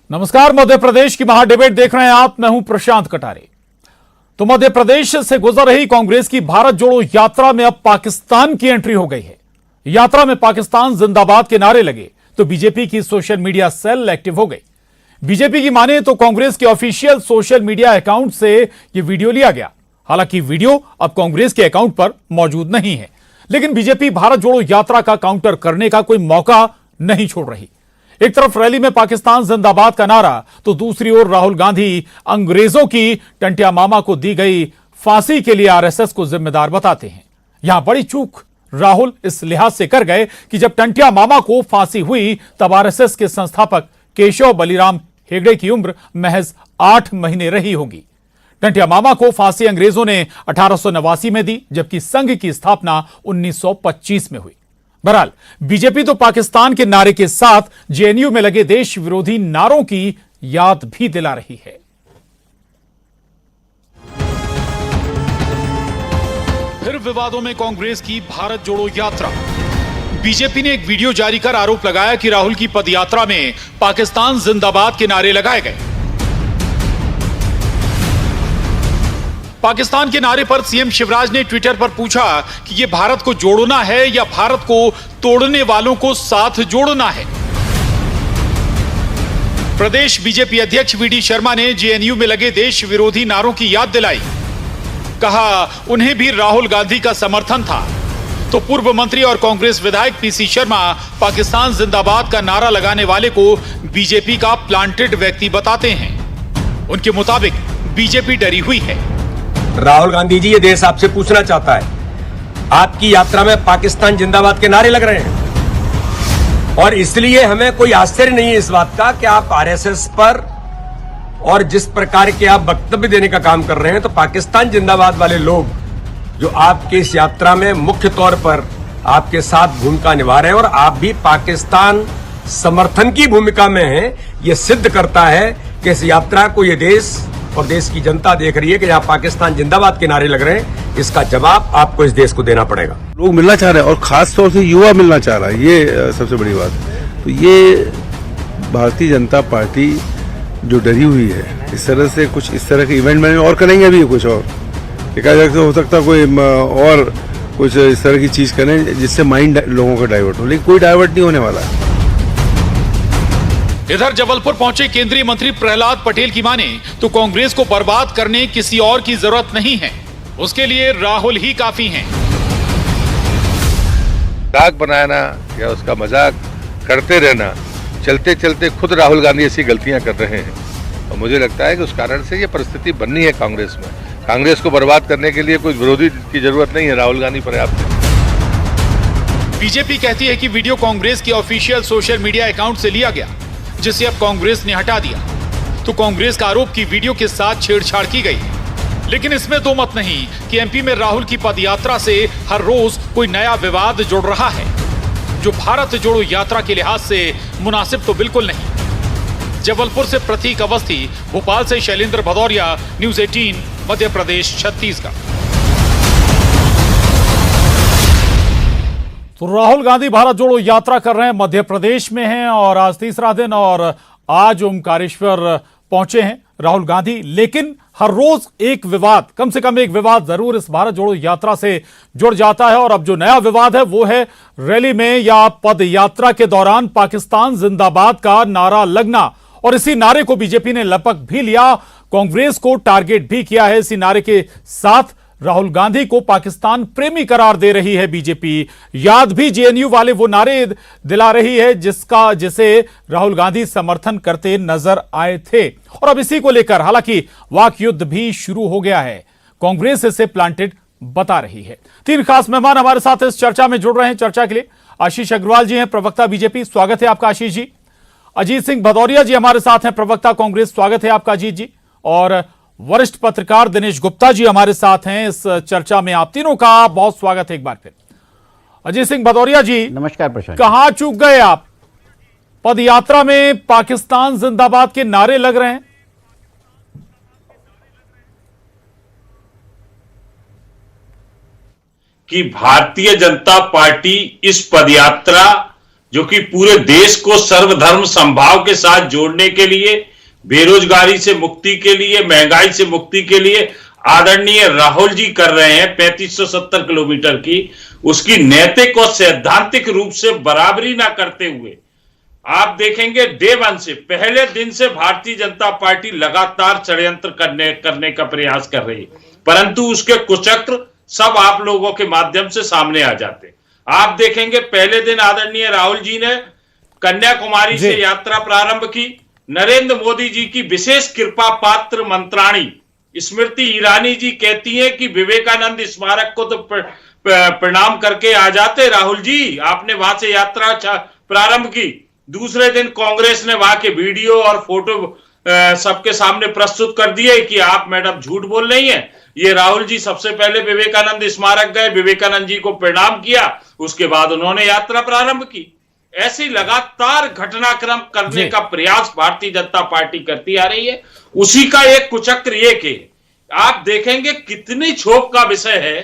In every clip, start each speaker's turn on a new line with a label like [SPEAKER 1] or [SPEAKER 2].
[SPEAKER 1] नमस्कार, मध्य प्रदेश की महाडिबेट देख रहे हैं आप। मैं हूं प्रशांत कटारे। तो मध्य प्रदेश से गुजर रही कांग्रेस की भारत जोड़ो यात्रा में अब पाकिस्तान की एंट्री हो गई है। यात्रा में पाकिस्तान जिंदाबाद के नारे लगे तो बीजेपी की सोशल मीडिया सेल एक्टिव हो गई। बीजेपी की माने तो कांग्रेस के ऑफिशियल सोशल मीडिया अकाउंट से यह वीडियो लिया गया। हालांकि वीडियो अब कांग्रेस के अकाउंट पर मौजूद नहीं है, लेकिन बीजेपी भारत जोड़ो यात्रा का काउंटर करने का कोई मौका नहीं छोड़ रही। एक तरफ रैली में पाकिस्तान जिंदाबाद का नारा तो दूसरी ओर राहुल गांधी अंग्रेजों की टंटिया मामा को दी गई फांसी के लिए आरएसएस को जिम्मेदार बताते हैं। यहां बड़ी चूक राहुल इस लिहाज से कर गए कि जब टंटिया मामा को फांसी हुई तब आरएसएस के संस्थापक केशव बलिराम हेगड़े की उम्र महज 8 महीने रही होगी। टंटिया मामा को फांसी अंग्रेजों ने 1889 में दी, जबकि संघ की स्थापना 1925 में हुई। बहरहाल बीजेपी तो पाकिस्तान के नारे के साथ जेएनयू में लगे देश विरोधी नारों की याद भी दिला रही है। फिर विवादों में कांग्रेस की भारत जोड़ो यात्रा। बीजेपी ने एक वीडियो जारी कर आरोप लगाया कि राहुल की पदयात्रा में पाकिस्तान जिंदाबाद के नारे लगाए गए। पाकिस्तान के नारे पर सीएम शिवराज ने ट्विटर पर पूछा कि यह भारत को जोड़ना है या भारत को तोड़ने वालों को साथ जोड़ना है। प्रदेश बीजेपी अध्यक्ष वीडी शर्मा ने जेएनयू में लगे देश विरोधी नारों की याद दिलाई। कहा उन्हें भी राहुल गांधी का समर्थन था। तो पूर्व मंत्री और कांग्रेस विधायक पीसी शर्मा पाकिस्तान जिंदाबाद का नारा लगाने वाले को बीजेपी का प्लांटेड व्यक्ति बताते हैं। उनके मुताबिक बीजेपी डरी हुई है।
[SPEAKER 2] राहुल गांधी जी, ये देश आपसे पूछना चाहता है, आपकी यात्रा में पाकिस्तान जिंदाबाद के नारे लग रहे हैं और इसलिए हमें कोई आश्चर्य नहीं है इस बात का कि आप आरएसएस पर और जिस प्रकार के आप वक्तव्य देने का काम कर रहे हैं, तो पाकिस्तान जिंदाबाद वाले लोग जो आपके इस यात्रा में मुख्य तौर पर आपके साथ भूमिका निभा रहे हैं और आप भी पाकिस्तान समर्थन की भूमिका में हैं, ये सिद्ध करता है कि इस यात्रा को ये देश और देश की जनता देख रही है कि यहाँ पाकिस्तान जिंदाबाद के नारे लग रहे हैं। इसका जवाब आपको इस देश को देना पड़ेगा।
[SPEAKER 3] लोग मिलना चाह रहे हैं और खास तौर से युवा मिलना चाह रहा है, ये सबसे बड़ी बात है। तो ये भारतीय जनता पार्टी जो डरी हुई है, इस तरह से कुछ इस तरह के इवेंट में और करेंगे अभी कुछ और एकाएक हो सकता कोई और कुछ इस तरह की चीज करें जिससे माइंड लोगों का डाइवर्ट हो, लेकिन कोई डाइवर्ट नहीं होने वाला है।
[SPEAKER 1] इधर जबलपुर पहुंचे केंद्रीय मंत्री प्रहलाद पटेल की माने तो कांग्रेस को बर्बाद करने किसी और की जरूरत नहीं है, उसके लिए राहुल ही काफी हैं।
[SPEAKER 3] मजाक बनाना या उसका मजाक करते रहना, चलते चलते खुद राहुल गांधी ऐसी गलतियां कर रहे हैं और मुझे लगता है कि उस कारण से ये परिस्थिति बननी है कांग्रेस में। कांग्रेस को बर्बाद करने के लिए कोई विरोधी की जरूरत नहीं है, राहुल गांधी पर्याप्त है।
[SPEAKER 1] बीजेपी कहती है कि वीडियो कांग्रेस के ऑफिशियल सोशल मीडिया अकाउंट से लिया गया, जिसे अब कांग्रेस ने हटा दिया। तो कांग्रेस का आरोप की वीडियो के साथ छेड़छाड़ की गई। लेकिन इसमें दो मत नहीं कि एमपी में राहुल की पदयात्रा से हर रोज कोई नया विवाद जुड़ रहा है, जो भारत जोड़ो यात्रा के लिहाज से मुनासिब तो बिल्कुल नहीं। जबलपुर से प्रतीक अवस्थी, भोपाल से शैलेंद्र भदौरिया, न्यूज 18 मध्य प्रदेश छत्तीसगढ़। तो राहुल गांधी भारत जोड़ो यात्रा कर रहे हैं, मध्य प्रदेश में हैं और आज तीसरा दिन और आज ओमकारेश्वर पहुंचे हैं राहुल गांधी। लेकिन हर रोज एक विवाद, कम से कम एक विवाद जरूर इस भारत जोड़ो यात्रा से जुड़ जाता है। और अब जो नया विवाद है वो है रैली में या पद यात्रा के दौरान पाकिस्तान जिंदाबाद का नारा लगना। और इसी नारे को बीजेपी ने लपक भी लिया, कांग्रेस को टारगेट भी किया है। इसी नारे के साथ राहुल गांधी को पाकिस्तान प्रेमी करार दे रही है बीजेपी। याद भी जेएनयू वाले वो नारे दिला रही है जिसे राहुल गांधी समर्थन करते नजर आए थे। और अब इसी को लेकर हालांकि वाक युद्ध भी शुरू हो गया है, कांग्रेस इसे प्लांटेड बता रही है। 3 खास मेहमान हमारे साथ इस चर्चा में जुड़ रहे हैं। चर्चा के लिए आशीष अग्रवाल जी हैं, प्रवक्ता बीजेपी, स्वागत है आपका आशीष जी। अजीत सिंह भदौरिया जी हमारे साथ हैं, प्रवक्ता कांग्रेस, स्वागत है आपका अजीत जी। और वरिष्ठ पत्रकार दिनेश गुप्ता जी हमारे साथ हैं इस चर्चा में। आप तीनों का बहुत स्वागत है एक बार फिर। अजीत सिंह भदौरिया जी,
[SPEAKER 4] नमस्कार प्रशांत।
[SPEAKER 1] कहां चूक गए आप? पद यात्रा में पाकिस्तान जिंदाबाद के नारे लग रहे हैं।
[SPEAKER 5] कि भारतीय जनता पार्टी इस पदयात्रा
[SPEAKER 4] जो कि पूरे देश को सर्वधर्म समभाव के साथ जोड़ने के लिए, बेरोजगारी से मुक्ति के लिए, महंगाई से मुक्ति के लिए आदरणीय राहुल जी कर रहे हैं 3570 किलोमीटर की, उसकी नैतिक और सैद्धांतिक रूप से बराबरी ना करते हुए आप देखेंगे डे वन से, पहले दिन से भारतीय जनता पार्टी लगातार षड्यंत्र करने का प्रयास कर रही है, परंतु उसके कुचक्र सब आप लोगों के माध्यम से सामने आ जाते। आप देखेंगे पहले दिन आदरणीय राहुल जी ने कन्याकुमारी से यात्रा प्रारंभ की। नरेंद्र मोदी जी की विशेष कृपा पात्र मंत्राणी स्मृति ईरानी जी कहती है कि विवेकानंद स्मारक को तो प्रणाम करके आ जाते राहुल जी, आपने वहां से यात्रा प्रारंभ की। दूसरे दिन कांग्रेस ने वहां के वीडियो और फोटो सबके सामने प्रस्तुत कर दिए कि आप मैडम झूठ बोल रही हैं। ये राहुल जी सबसे पहले विवेकानंद स्मारक गए, विवेकानंद जी को प्रणाम किया, उसके बाद उन्होंने यात्रा प्रारंभ की। ऐसी लगातार घटनाक्रम करने का प्रयास भारतीय जनता पार्टी करती आ रही है। उसी का एक कुचक्र ये कि आप देखेंगे कितनी क्षोभ का विषय है,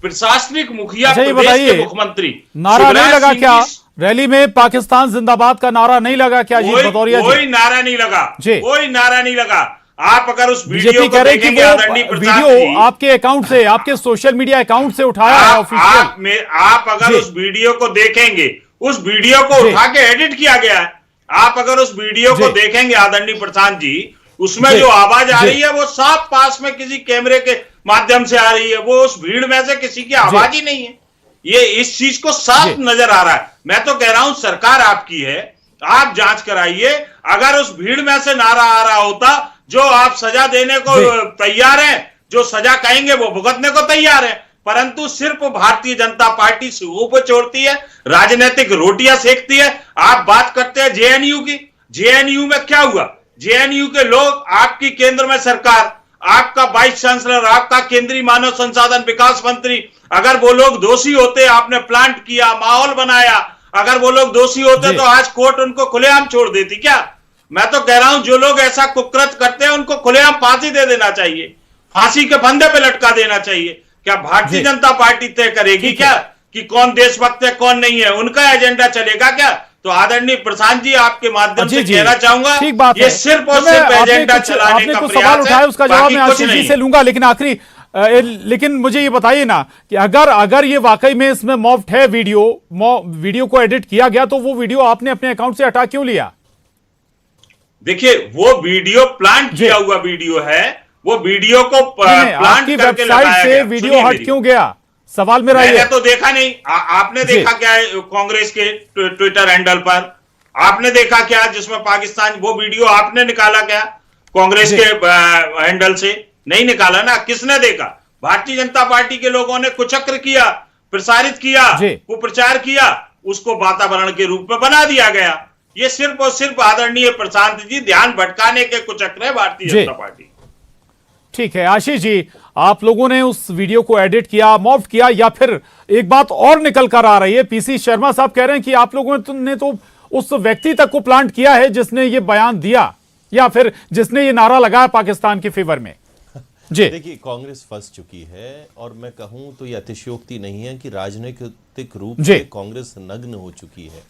[SPEAKER 4] प्रशासनिक मुखिया प्रदेश के मुख्यमंत्री
[SPEAKER 1] नारा नहीं लगा क्या रैली में? पाकिस्तान जिंदाबाद का नारा नहीं लगा क्या जी भदौरिया जी?
[SPEAKER 4] कोई नारा नहीं लगा, कोई नारा नहीं लगा। आप अगर उस वीडियो को देखेंगे,
[SPEAKER 1] वीडियो आपके अकाउंट से, आपके सोशल मीडिया अकाउंट से उठाया है ऑफिशियल।
[SPEAKER 4] आप अगर उस वीडियो को देखेंगे, उस वीडियो को उठा के एडिट किया गया है। आप अगर उस वीडियो को देखेंगे आदरणीय प्रशांत जी, उसमें जो आवाज आ रही है वो साफ पास में किसी कैमरे के माध्यम से आ रही है, वो उस भीड़ में से किसी की आवाज ही नहीं है। ये इस चीज को साफ नजर आ रहा है। मैं तो कह रहा हूं सरकार आपकी है, आप जांच कराइए। अगर उस भीड़ में से नारा आ रहा होता, जो आप सजा देने को तैयार हैं, जो सजा कहेंगे वो भुगतने को तैयार है, परंतु सिर्फ भारतीय जनता पार्टी सूबों पर छोड़ती है, राजनीतिक रोटियां सेकती है। आप बात करते हैं जेएनयू की, जेएनयू में क्या हुआ? जेएनयू के लोग, आपकी केंद्र में सरकार, आपका वाइस चांसलर, आपका केंद्रीय मानव संसाधन विकास मंत्री, अगर वो लोग दोषी होते, आपने प्लांट किया, माहौल बनाया, अगर वो लोग दोषी होते तो आज कोर्ट उनको खुलेआम छोड़ देती क्या? मैं तो कह रहा हूं जो लोग ऐसा कुकृत्य करते हैं उनको खुलेआम फांसी दे देना चाहिए, फांसी के फंदे पे लटका देना चाहिए। क्या भारतीय जनता पार्टी तय करेगी क्या कि कौन देशभक्त है कौन नहीं है? उनका एजेंडा चलेगा क्या? तो आदरणीय प्रशांत जी, आपके माध्यम से कहना चाहूंगा, ये सिर्फ और सिर्फ एजेंडा चलाने का
[SPEAKER 1] सवाल उठाया, उसका जवाब मैं आशीष जी से लूंगा, लेकिन आखिरी लेकिन मुझे ये बताइए ना कि अगर ये वाकई में इसमें मॉफ्ट है वीडियो को एडिट किया गया, तो वो वीडियो आपने अपने अकाउंट से हटा क्यों लिया?
[SPEAKER 4] देखिए, वो वीडियो प्लांट किया हुआ वीडियो है, वो वीडियो को प्लांट करके लगाया
[SPEAKER 1] से वीडियो हट क्यों गया? सवाल मेरा ये।
[SPEAKER 4] मैंने तो देखा नहीं। आपने देखा क्या है कांग्रेस के ट्विटर हैंडल पर? आपने देखा क्या जिसमें पाकिस्तान, वो वीडियो आपने निकाला क्या कांग्रेस के हैंडल से? नहीं निकाला ना। किसने देखा? भारतीय जनता पार्टी के लोगों ने कुचक्र किया, प्रसारित किया, कुप्रचार किया, उसको वातावरण के रूप में बना दिया गया। ये सिर्फ और सिर्फ आदरणीय प्रशांत जी ध्यान भटकाने के कुचक्र है भारतीय जनता पार्टी।
[SPEAKER 1] ठीक है आशीष जी, आप लोगों ने उस वीडियो को एडिट किया, मॉफ्ट किया, या फिर एक बात और निकल कर आ रही है, पीसी शर्मा साहब कह रहे हैं कि आप लोगों ने तो उस व्यक्ति तक को प्लांट किया है जिसने ये बयान दिया, या फिर जिसने ये नारा लगाया पाकिस्तान के फेवर में। जी
[SPEAKER 5] देखिए, कांग्रेस फंस चुकी है, और मैं कहूं तो ये अतिशयोक्ति नहीं है कि राजनीतिक रूप से कांग्रेस नग्न हो चुकी है।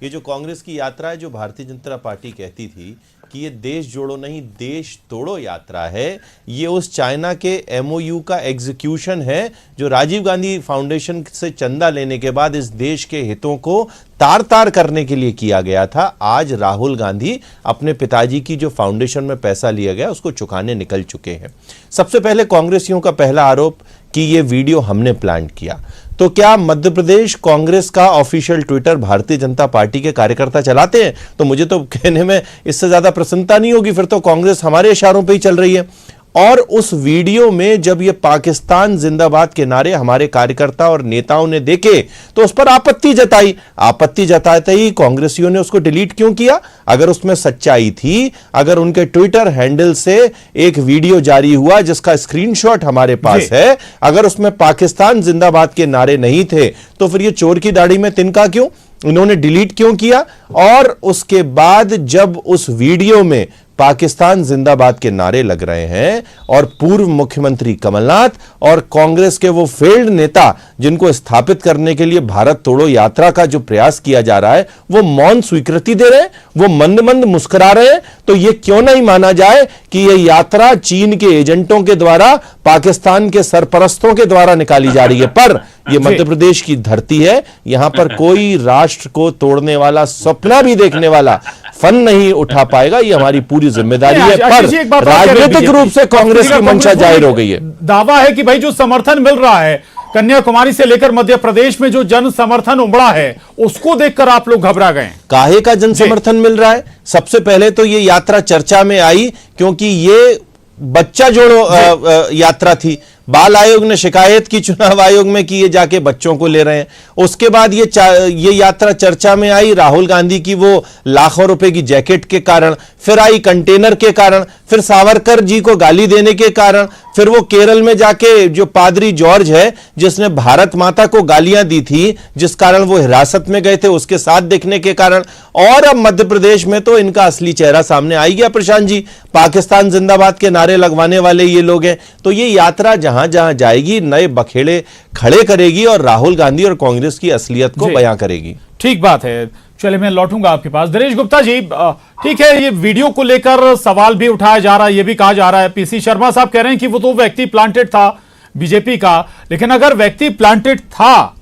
[SPEAKER 5] ये जो कांग्रेस की यात्रा है, जो भारतीय जनता पार्टी कहती थी कि ये देश जोड़ो नहीं देश तोड़ो यात्रा है, ये उस चाइना के एमओयू का एग्जीक्यूशन है, जो राजीव गांधी फाउंडेशन से चंदा लेने के बाद इस देश के हितों को तार तार करने के लिए किया गया था। आज राहुल गांधी अपने पिताजी की जो फाउंडेशन में पैसा लिया गया उसको चुकाने निकल चुके हैं। सबसे पहले कांग्रेसियों का पहला आरोप कि ये वीडियो हमने प्लान किया। तो क्या मध्य प्रदेश कांग्रेस का official Twitter Bharatiya Janata party के कार्यकर्ता चलाते हैं? तो मुझे तो कहने में इससे ज्यादा प्रसन्नता नहीं होगी, फिर तो कांग्रेस हमारे इशारों पे ही चल रही है। और उस वीडियो में जब ये पाकिस्तान जिंदाबाद के नारे हमारे कार्यकर्ता और नेताओं ने देखे तो उस पर आपत्ति जताई। आपत्ति जताते ही कांग्रेसियों ने उसको डिलीट क्यों किया? अगर उसमें सच्चाई थी, अगर उनके ट्विटर हैंडल से एक वीडियो जारी हुआ जिसका स्क्रीनशॉट हमारे पास है, अगर उसमें पाकिस्तान जिंदाबाद के नारे नहीं थे, तो फिर ये चोर की दाढ़ी में तिनका क्यों? इन्होंने डिलीट क्यों किया? और उसके बाद जब उस वीडियो में पाकिस्तान जिंदाबाद के नारे लग रहे हैं और पूर्व मुख्यमंत्री कमलनाथ और कांग्रेस के वो फेल्ड नेता जिनको स्थापित करने के लिए भारत तोड़ो यात्रा का जो प्रयास किया जा रहा है वो मौन स्वीकृति दे रहे हैं, वो मंद मंद मुस्कुरा रहे हैं। तो ये क्यों नहीं माना जाए कि ये यात्रा चीन के एजेंटों के द्वारा, पाकिस्तान के सरपरस्तों के द्वारा निकाली जा रही है। पर ये मध्य प्रदेश की धरती है, यहां पर कोई राष्ट्र को तोड़ने वाला, सपना भी देखने वाला फन नहीं उठा पाएगा। ये हमारी पूरी जिम्मेदारी है। पर राजनीतिक रूप से कांग्रेस की मंशा जाहिर हो गई है।
[SPEAKER 1] दावा है कि भाई जो समर्थन मिल रहा है कन्याकुमारी से लेकर मध्य प्रदेश में, जो जन समर्थन उमड़ा है, उसको देखकर आप लोग घबरा गए।
[SPEAKER 5] काहे का जन समर्थन मिल रहा है? सबसे पहले तो ये यात्रा चर्चा में आई क्योंकि ये बच्चा जोड़ो यात्रा थी। बाल आयोग ने शिकायत की चुनाव आयोग में कि ये जाके बच्चों को ले रहे हैं। उसके बाद ये यात्रा चर्चा में आई राहुल गांधी की वो लाखों रुपए की जैकेट के कारण, फिर आई कंटेनर के कारण, फिर सावरकर जी को गाली देने के कारण, फिर वो केरल में जाके जो पादरी जॉर्ज है जिसने भारत माता को गालियां दी थी, जिस कारण वो हिरासत में गए थे, उसके साथ देखने के कारण, और अब मध्य प्रदेश में तो इनका असली चेहरा सामने आ गया। प्रशांत जी, पाकिस्तान जिंदाबाद के नारे लगवाने वाले ये लोग हैं। तो ये यात्रा जहां जहां जाएगी नए बखेड़े खड़े करेगी और राहुल गांधी और कांग्रेस की असलियत को बयां करेगी।
[SPEAKER 1] ठीक बात है। चलिए मैं लौटूंगा आपके पास। दिनेश गुप्ता जी, ठीक है, ये वीडियो को लेकर सवाल भी उठाया जा रहा है, ये भी कहा जा रहा है, पीसी शर्मा साहब कह रहे हैं कि वो तो व्यक्ति प्लांटेड था बीजेपी का, लेकिन अगर व्यक्ति प्लांटेड था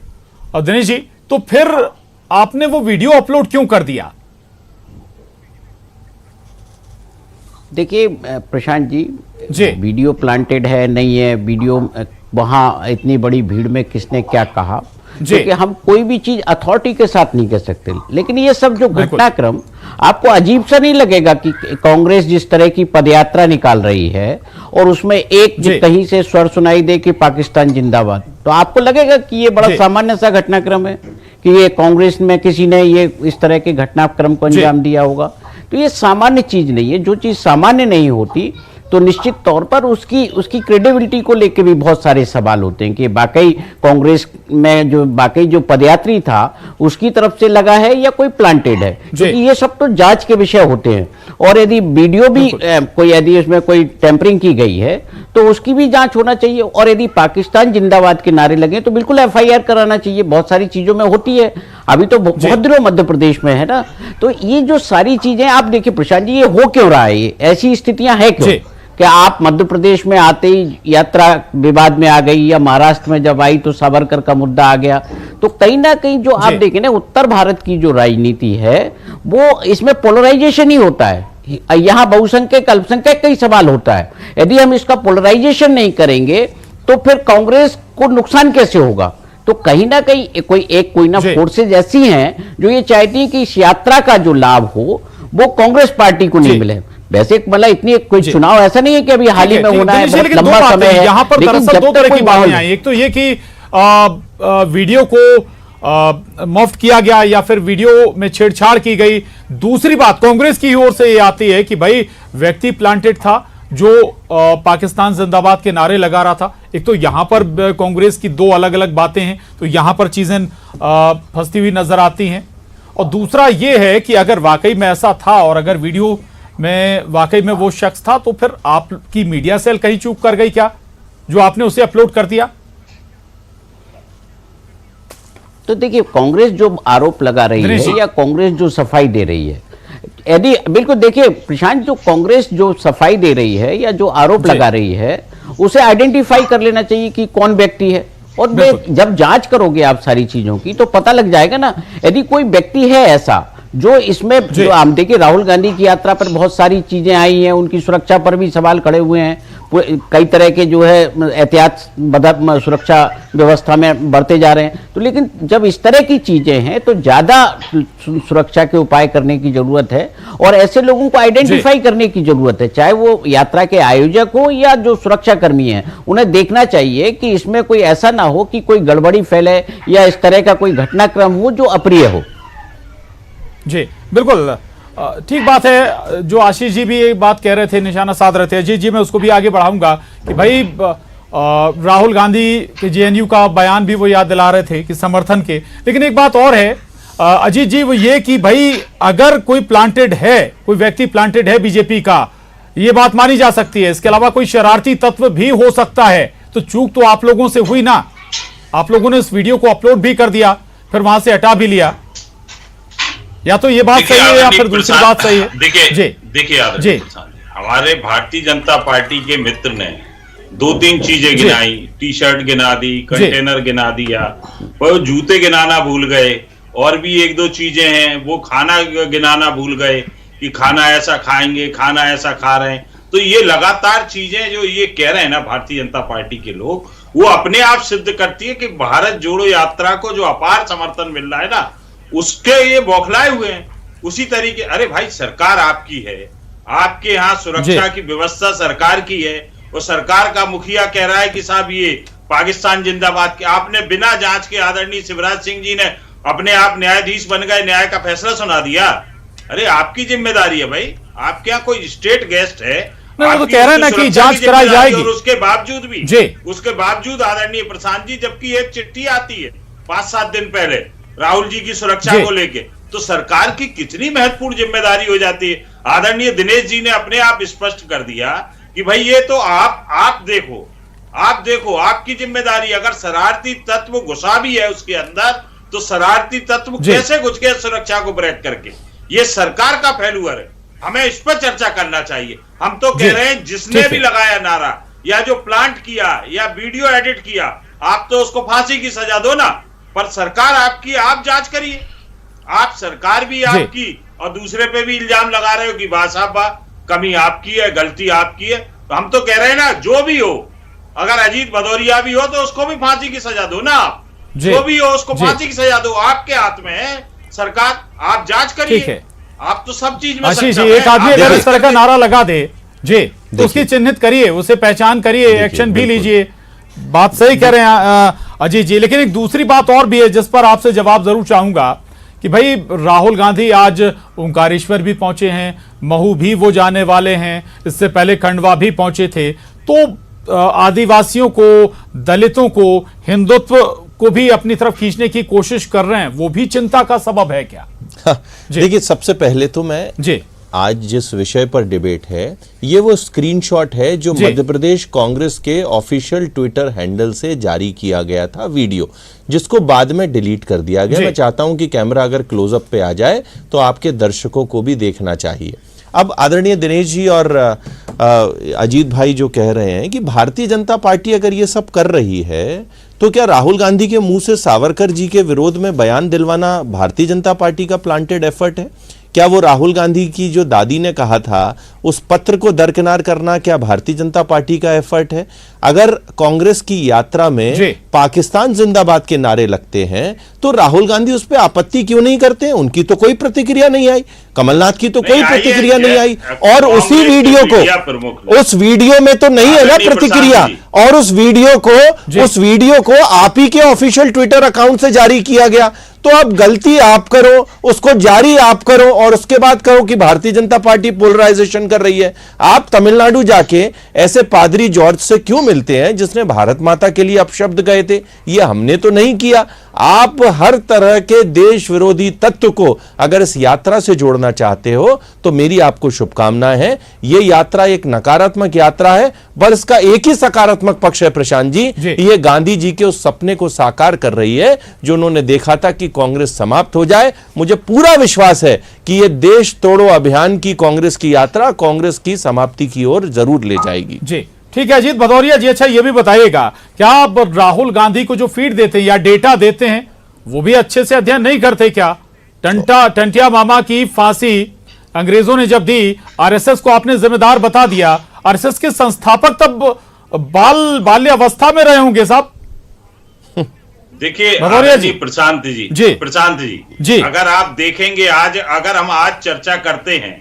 [SPEAKER 1] दिनेश जी, तो फिर आपने वो वीडियो अपलोड क्यों कर दिया?
[SPEAKER 6] देखिए प्रशांत जी, वीडियो प्लांटेड है नहीं है, वीडियो वहां इतनी बड़ी भीड़ में किसने क्या कहा, क्योंकि हम कोई भी चीज अथॉरिटी के साथ नहीं कह सकते। लेकिन ये सब जो घटनाक्रम, आपको अजीब सा नहीं लगेगा कि कांग्रेस जिस तरह की पदयात्रा निकाल रही है और उसमें एक कहीं से स्वर सुनाई दे कि पाकिस्तान जिंदाबाद, तो आपको लगेगा कि ये बड़ा सामान्य सा घटनाक्रम है कि ये कांग्रेस में किसी ने ये इस तरह के घटनाक्रम को अंजाम दिया होगा? तो ये सामान्य चीज नहीं है। जो चीज सामान्य नहीं होती तो निश्चित तौर पर उसकी क्रेडिबिलिटी को लेकर भी बहुत सारे सवाल होते हैं कि वाकई कांग्रेस में जो पदयात्री था उसकी तरफ से लगा है या कोई प्लांटेड है, क्योंकि ये सब तो जांच के विषय होते हैं। और यदि वीडियो भी यदि उसमें कोई टेम्परिंग की गई है तो उसकी भी जांच होना चाहिए। और यदि पाकिस्तान जिंदाबाद के नारे लगे तो बिल्कुल FIR कराना चाहिए। बहुत सारी चीजों में होती है, अभी तो बहुत दिनों मध्य प्रदेश में है ना। तो ये जो सारी चीजें आप देखिए प्रशांत जी, ये हो क्यों रहा है, ऐसी स्थितियां हैं क्यों? कि आप मध्य प्रदेश में आते ही यात्रा विवाद में आ गई, या महाराष्ट्र में जब आई तो सावरकर का मुद्दा आ गया। तो कहीं ना कहीं जो आप देखें ना, उत्तर भारत की जो राजनीति है वो इसमें पोलराइजेशन ही होता है। यहाँ बहुसंख्यक अल्पसंख्यक का ही सवाल होता है। यदि हम इसका पोलराइजेशन नहीं करेंगे तो फिर कांग्रेस को नुकसान कैसे होगा? तो कहीं ना कहीं कोई ना फोर्सेज ऐसी हैं जो ये चाहती हैं कि इस यात्रा का जो लाभ हो वो कांग्रेस पार्टी को नहीं मिले। वैसे मतलब इतनी कोई चुनाव ऐसा नहीं है कि अभी हाल ही में होना है, बहुत लंबा समय है।
[SPEAKER 1] यहाँ पर दरअसल दो तरह की बातें आई। एक तो ये कि वीडियो को मुफ्त किया गया या फिर वीडियो में छेड़छाड़ की गई। दूसरी बात कांग्रेस की ओर से ये आती है कि भाई व्यक्ति प्लांटेड था जो पाकिस्तान जिंदाबाद के नारे लगा रहा था। एक तो यहां पर कांग्रेस की दो अलग अलग बातें हैं, तो यहां पर चीजें फंसती हुई नजर आती हैं। और दूसरा ये है कि अगर वाकई में ऐसा था और अगर वीडियो में वाकई में वो शख्स था, तो फिर आपकी मीडिया सेल कहीं चूक कर गई क्या जो आपने उसे अपलोड कर दिया?
[SPEAKER 6] तो देखिए, कांग्रेस जो आरोप लगा रही है या कांग्रेस जो सफाई दे रही है, यदि बिल्कुल देखिए प्रशांत, जो कांग्रेस जो सफाई दे रही है या जो आरोप लगा रही है उसे आइडेंटिफाई कर लेना चाहिए कि कौन व्यक्ति है। और जब जांच करोगे आप सारी चीजों की तो पता लग जाएगा ना। यदि कोई व्यक्ति है ऐसा जो इसमें, जो हम देखिए राहुल गांधी की यात्रा पर बहुत सारी चीजें आई हैं, उनकी सुरक्षा पर भी सवाल खड़े हुए हैं, कई तरह के जो है एहतियात सुरक्षा व्यवस्था में बढ़ते जा रहे हैं। तो लेकिन जब इस तरह की चीजें हैं तो ज्यादा सुरक्षा के उपाय करने की जरूरत है और ऐसे लोगों को आइडेंटिफाई करने की जरूरत है, चाहे वो यात्रा के आयोजक हो या जो सुरक्षा कर्मी हैं। उन्हें देखना चाहिए कि इसमें कोई ऐसा ना हो कि कोई गड़बड़ी फैले या इस तरह का कोई घटनाक्रम हो जो अप्रिय हो।
[SPEAKER 1] जी बिल्कुल ठीक बात है। जो आशीष जी भी एक बात कह रहे थे, निशाना साध रहे थे, जी मैं उसको भी आगे बढ़ाऊंगा कि भाई राहुल गांधी के JNU का बयान भी वो याद दिला रहे थे कि समर्थन के। लेकिन एक बात और है, अजीत जी, वो ये कि भाई अगर कोई प्लांटेड है, कोई व्यक्ति प्लांटेड है बीजेपी का, ये बात मानी जा सकती है। इसके अलावा कोई शरारती तत्व भी हो सकता है। तो चूक तो आप लोगों से हुई ना, आप लोगों ने इस वीडियो को अपलोड भी कर दिया, फिर वहां से हटा भी लिया। या तो ये बात सही है या फिर दूसरी बात सही है।
[SPEAKER 4] देखिए हमारे भारतीय जनता पार्टी के मित्र ने 2-3 चीजें गिनाई, टी शर्ट गिना दी, कंटेनर गिना दिया, पर जूते गिनाना भूल गए, और भी 1-2 चीजें हैं, वो खाना गिनाना भूल गए कि खाना ऐसा खाएंगे, खाना ऐसा खा रहे हैं। तो ये लगातार चीजें जो ये कह रहे हैं ना भारतीय जनता पार्टी के लोग, वो अपने आप सिद्ध करती है कि भारत जोड़ो यात्रा को जो अपार समर्थन मिल रहा है ना, उसके ये बौखलाए हुए हैं। उसी तरीके, अरे भाई सरकार आपकी है, आपके यहाँ सुरक्षा की व्यवस्था सरकार की है, और सरकार का मुखिया कह रहा है कि साहब ये पाकिस्तान जिंदाबाद के, आपने बिना जांच के आदरणीय शिवराज सिंह जी ने अपने आप न्यायाधीश बन गए, न्याय का फैसला सुना दिया। अरे आपकी जिम्मेदारी है भाई, आपके यहाँ कोई स्टेट गेस्ट है,
[SPEAKER 1] तो कह रहे हैं ना कि जांच कराई जाएगी,
[SPEAKER 4] और उसके बावजूद आदरणीय प्रशांत जी, जबकि एक चिट्ठी आती है 5-7 दिन पहले राहुल जी की सुरक्षा को लेके, तो सरकार की कितनी महत्वपूर्ण जिम्मेदारी हो जाती है। आदरणीय दिनेश जी ने अपने आप स्पष्ट कर दिया कि भाई ये तो आप देखो आपकी जिम्मेदारी। अगर शरारती तत्व घुसा भी है उसके अंदर, तो शरारती तत्व कैसे घुस गए सुरक्षा को ब्रेक करके, ये सरकार का फेल्यूर है। हमें इस पर चर्चा करना चाहिए। हम तो कह रहे हैं जिसने भी लगाया नारा, या जो प्लांट किया, या वीडियो एडिट किया, आप तो उसको फांसी की सजा दो ना, पर सरकार आपकी, आप जांच करिए। आप सरकार भी आपकी, और दूसरे पे भी इल्जाम लगा रहे हो कि वाह साहब वाह, कमी आपकी है, गलती आपकी है। तो हम तो कह रहे हैं ना, जो भी हो, अगर अजीत भदौरिया भी हो तो उसको भी फांसी की सजा दो ना, आप जो भी हो उसको फांसी की सजा दो। आपके हाथ में है सरकार, आप जांच करिए। आप तो सब चीज में
[SPEAKER 1] एक आदमी अगर इस तरह का नारा लगा दे तो उसकी चिन्हित करिए, उसे पहचान करिए, एक्शन भी लीजिए। बात सही कह रहे हैं अजीत जी। लेकिन एक दूसरी बात और भी है जिस पर आपसे जवाब जरूर चाहूंगा कि भाई राहुल गांधी आज ओंकारेश्वर भी पहुंचे हैं, महू भी वो जाने वाले हैं, इससे पहले खंडवा भी पहुंचे थे। तो आदिवासियों को, दलितों को, हिंदुत्व को भी अपनी तरफ खींचने की कोशिश कर रहे हैं, वो भी चिंता का सबब है क्या?
[SPEAKER 5] देखिए, सबसे पहले तो मैं आज जिस विषय पर डिबेट है, ये वो स्क्रीनशॉट है जो मध्य प्रदेश कांग्रेस के ऑफिशियल ट्विटर हैंडल से जारी किया गया था, वीडियो, जिसको बाद में डिलीट कर दिया गया। मैं चाहता हूं कि कैमरा अगर क्लोजअप पे आ जाए तो आपके दर्शकों को भी देखना चाहिए। अब आदरणीय दिनेश जी और अजीत भाई जो कह रहे हैं कि भारतीय जनता पार्टी अगर ये सब कर रही है, तो क्या राहुल गांधी के मुंह से सावरकर जी के विरोध में बयान दिलवाना भारतीय जनता पार्टी का प्लांटेड एफर्ट है? क्या वो राहुल गांधी की जो दादी ने कहा था उस पत्र को दरकिनार करना क्या भारतीय जनता पार्टी का एफर्ट है? अगर कांग्रेस की यात्रा में पाकिस्तान जिंदाबाद के नारे लगते हैं तो राहुल गांधी उस पर आपत्ति क्यों नहीं करते? उनकी तो कोई प्रतिक्रिया नहीं आई, कमलनाथ की तो कोई प्रतिक्रिया नहीं आई, और उसी वीडियो को, उस वीडियो में तो नहीं है ना प्रतिक्रिया, और उस वीडियो को आप ही के ऑफिशियल ट्विटर अकाउंट से जारी किया गया। तो अब गलती आप करो, उसको जारी आप करो, और उसके बाद कहो कि भारतीय जनता पार्टी पोलराइजेशन कर रही है। आप तमिलनाडु जाके ऐसे पादरी जॉर्ज से क्यों मिलते हैं जिसने भारत माता के लिए अपशब्द गए थे? ये हमने तो नहीं किया। आप हर तरह के देश विरोधी तत्व को अगर इस यात्रा से जोड़ना चाहते हो तो मेरी आपको शुभकामनाएं हैं। ये यात्रा एक नकारात्मक यात्रा है, पर इसका एक ही सकारात्मक पक्ष है प्रशांत जी, ये गांधी जी के उस सपने को साकार कर रही है जो उन्होंने देखा था कि कांग्रेस समाप्त हो जाए। मुझे पूरा विश्वास है कि ये देश तोड़ो अभियान की कांग्रेस की यात्रा कांग्रेस की समाप्ति की ओर जरूर ले जाएगी।
[SPEAKER 1] जी ठीक है अजीत भदौरिया जी। अच्छा ये भी बताइएगा, क्या आप राहुल गांधी को जो फीड देते हैं या डेटा देते हैं वो भी अच्छे से अध्ययन नहीं करते क्या? टंटिया मामा की फांसी अंग्रेजों ने जब दी, आरएसएस को आपने जिम्मेदार बता दिया। आरएसएस के संस्थापक तब बाल्यावस्था में रहे होंगे साहब।
[SPEAKER 4] देखिए प्रशांत जी, अगर आप देखेंगे आज, अगर हम आज चर्चा करते हैं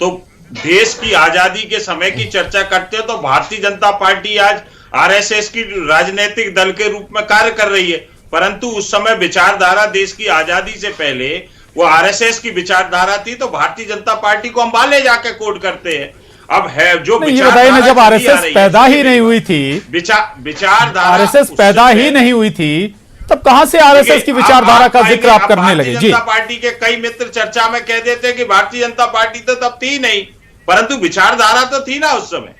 [SPEAKER 4] तो देश की आजादी के समय की चर्चा करते हो तो भारतीय जनता पार्टी आज आरएसएस की राजनीतिक दल के रूप में कार्य कर रही है, परंतु उस समय विचारधारा देश की आजादी से पहले वो आरएसएस की विचारधारा थी। तो भारतीय जनता पार्टी को हम बाले जाके कोट करते हैं। अब है जो
[SPEAKER 1] विचारधारा, जब आरएसएस पैदा ही नहीं हुई थी,
[SPEAKER 4] विचारधारा
[SPEAKER 1] आरएसएस पैदा ही नहीं हुई थी तब कहां से आरएसएस की विचारधारा का जिक्र आप करने लगे? जी,
[SPEAKER 4] जनता पार्टी के कई मित्र चर्चा में कह देते हैं कि भारतीय जनता पार्टी तो तब थी नहीं, परंतु विचारधारा तो थी ना उस समय।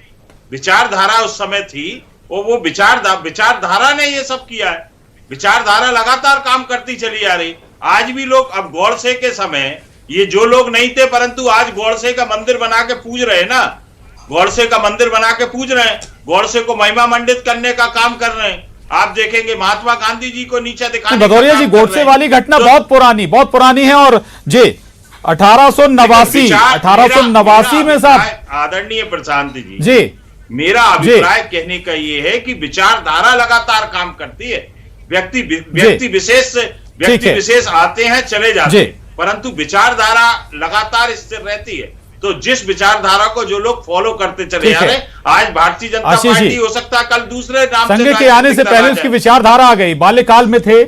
[SPEAKER 4] विचारधारा उस समय थी, वो विचारधारा ने ये सब किया है। विचारधारा लगातार काम करती चली आ रही। आज भी लोग, अब गोडसे के समय ये जो लोग नहीं थे, परंतु आज गोडसे का मंदिर बना के पूज रहे हैं ना, गोडसे का मंदिर बना के पूज रहे हैं, गोडसे को महिमा मंडित करने का काम कर रहे हैं। आप देखेंगे महात्मा गांधी जी को नीचे दिखाने
[SPEAKER 1] भदौरिया जी, गोडसे वाली घटना बहुत पुरानी है। और जी 1889 में साहब,
[SPEAKER 4] आदरणीय प्रशांत जी, मेरा अभिप्राय कहने का ये है कि विचारधारा लगातार काम करती है। व्यक्ति विशेष आते हैं, चले जाते हैं, परंतु विचारधारा लगातार स्थिर रहती है। तो जिस विचारधारा को जो लोग फॉलो करते चले जा रहे हैं, आज भारतीय जनता पार्टी हो सकता है कल दूसरे नाम से
[SPEAKER 1] संघ के आने से पहले उसकी विचारधारा आ गई। बाल्यकाल में थे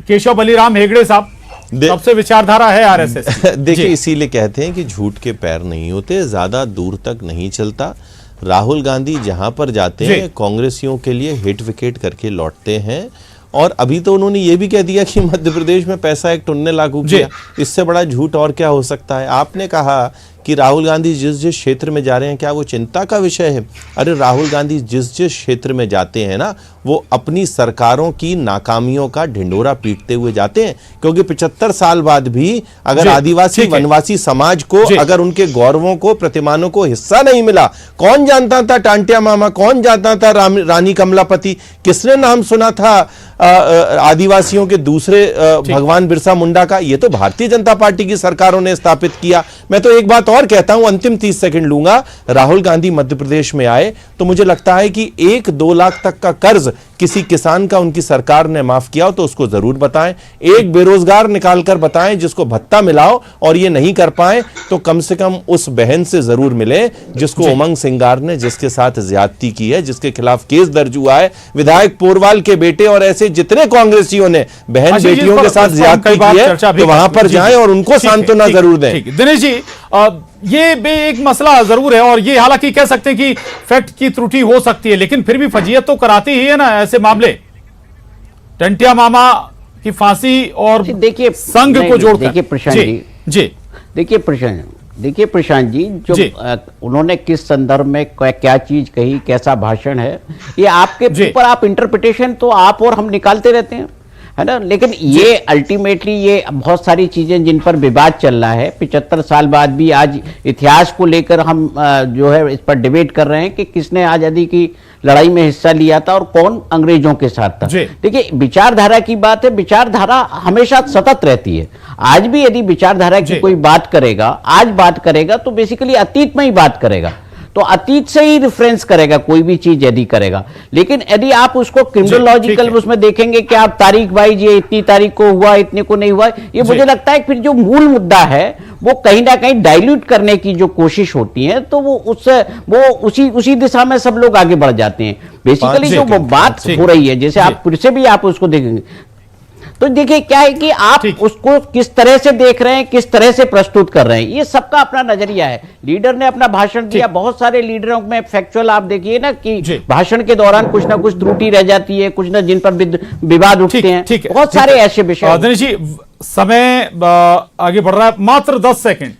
[SPEAKER 1] केशव बलिराम हेगड़े साहब, तब से विचारधारा है आरएसएस।
[SPEAKER 5] देखिए, इसीलिए कहते हैं कि झूठ के पैर नहीं होते, ज्यादा दूर तक नहीं चलता। राहुल गांधी जहां पर जाते हैं कांग्रेसियों के लिए हिट विकेट करके लौटते हैं। और अभी तो उन्होंने ये भी कह दिया कि मध्य प्रदेश में पैसा एक्ट उन्होंने लागू किया। इससे बड़ा झूठ और क्या हो सकता है? आपने कहा कि राहुल गांधी जिस क्षेत्र में जा रहे हैं, क्या वो चिंता का विषय है? अरे राहुल गांधी जिस क्षेत्र में जाते हैं ना, वो अपनी सरकारों की नाकामियों का ढिंडोरा पीटते हुए जाते हैं। क्योंकि 75 साल बाद भी अगर आदिवासी वनवासी समाज को, अगर उनके गौरवों को, प्रतिमानों को हिस्सा नहीं मिला, कौन जानता था टांटिया मामा, कौन जानता था रानी कमलापति, किसने नाम सुना था आदिवासियों के दूसरे भगवान बिरसा मुंडा का? ये तो भारतीय जनता पार्टी की सरकारों ने स्थापित किया। मैं तो एक बात और कहता हूं, अंतिम 30 सेकंड लूंगा। राहुल गांधी मध्य प्रदेश में आए तो मुझे लगता है कि 1-2 लाख तक का कर्ज किसी किसान का उनकी सरकार ने माफ किया हो तो उसको जरूर बताएं। एक बेरोजगार निकालकर बताएं जिसको भत्ता मिलाओ, और ये नहीं कर पाए तो कम से कम उस बहन से जरूर मिले जिसको उमंग सिंगार ने, जिसके साथ ज्यादती की है, जिसके खिलाफ केस दर्ज हुआ है। विधायक पोरवाल के बेटे और ऐसे जितने कांग्रेसियों ने बहन बेटियों के साथ ज्यादती की है, तो वहां पर जाएं और उनको सांत्वना जरूर दें।
[SPEAKER 1] दिनेश जी, ये भी एक मसला जरूर है, और ये हालांकि कह सकते हैं कि फैक्ट की त्रुटि हो सकती है, लेकिन फिर भी फजीयत तो कराती ही है ना ऐसे मामले। टंटिया मामा की फांसी और
[SPEAKER 6] देखिए
[SPEAKER 1] संघ को जोड़कर।
[SPEAKER 6] देखिए प्रशांत जी, देखिए प्रशांत जी, जो उन्होंने किस संदर्भ में क्या चीज कही, कैसा भाषण है, ये आपके ऊपर, आप इंटरप्रिटेशन तो आप और हम निकालते रहते हैं, है ना। लेकिन ये अल्टीमेटली ये बहुत सारी चीजें जिन पर विवाद चल रहा है, 75 साल बाद भी आज इतिहास को लेकर हम जो है इस पर डिबेट कर रहे हैं कि किसने आजादी की लड़ाई में हिस्सा लिया था और कौन अंग्रेजों के साथ था। देखिए, विचारधारा की बात है, विचारधारा हमेशा सतत रहती है। आज भी यदि विचारधारा की कोई बात करेगा, आज बात करेगा, तो बेसिकली अतीत में ही बात करेगा, तो अतीत से ही रेफरेंस करेगा कोई भी चीज यदि करेगा। लेकिन यदि आप उसको क्रिमिनोलॉजिकल उसमें देखेंगे कि आप तारीख वाइज ये इतनी तारीख को हुआ, इतने को नहीं हुआ, ये मुझे लगता है फिर जो मूल मुद्दा है वो कहीं ना कहीं डाइल्यूट करने की जो कोशिश होती है, तो वो उसी दिशा में सब लोग आगे बढ़ जाते हैं। बेसिकली जो वो बात हो रही है, जैसे आप फिर से भी आप उसको देखेंगे, तो देखिए क्या है कि आप उसको किस तरह से देख रहे हैं, किस तरह से प्रस्तुत कर रहे हैं, ये सबका अपना नजरिया है। लीडर ने अपना भाषण दिया, बहुत सारे लीडरों में फैक्चुअल आप देखिए ना कि भाषण के दौरान कुछ ना कुछ त्रुटि रह जाती है, कुछ ना जिन पर विवाद उठते हैं, बहुत सारे ऐसे विषय।
[SPEAKER 1] दिनेश जी, समय आगे बढ़ रहा है, मात्र 10 सेकंड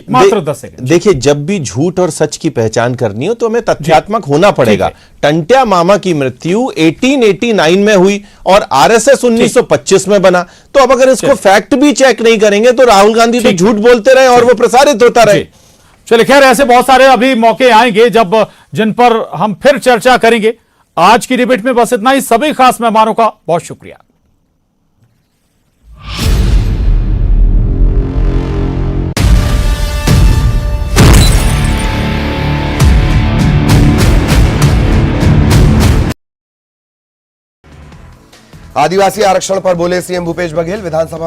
[SPEAKER 1] मात्र 10 सेकंड।
[SPEAKER 5] देखिए, जब भी झूठ और सच की पहचान करनी हो तो हमें तथ्यात्मक होना पड़ेगा। टंटिया मामा की मृत्यु 1889 में हुई और आरएसएस 1925 में बना, तो अब अगर इसको फैक्ट भी चेक नहीं करेंगे तो राहुल गांधी तो झूठ बोलते रहे और वो प्रसारित होता रहे।
[SPEAKER 1] चलिए, खैर ऐसे बहुत सारे अभी मौके आएंगे जब जिन पर हम फिर चर्चा करेंगे। आज की डिबेट में बस इतना ही। सभी खास मेहमानों का बहुत शुक्रिया।
[SPEAKER 7] आदिवासी आरक्षण पर बोले सीएम भूपेश बघेल। विधानसभा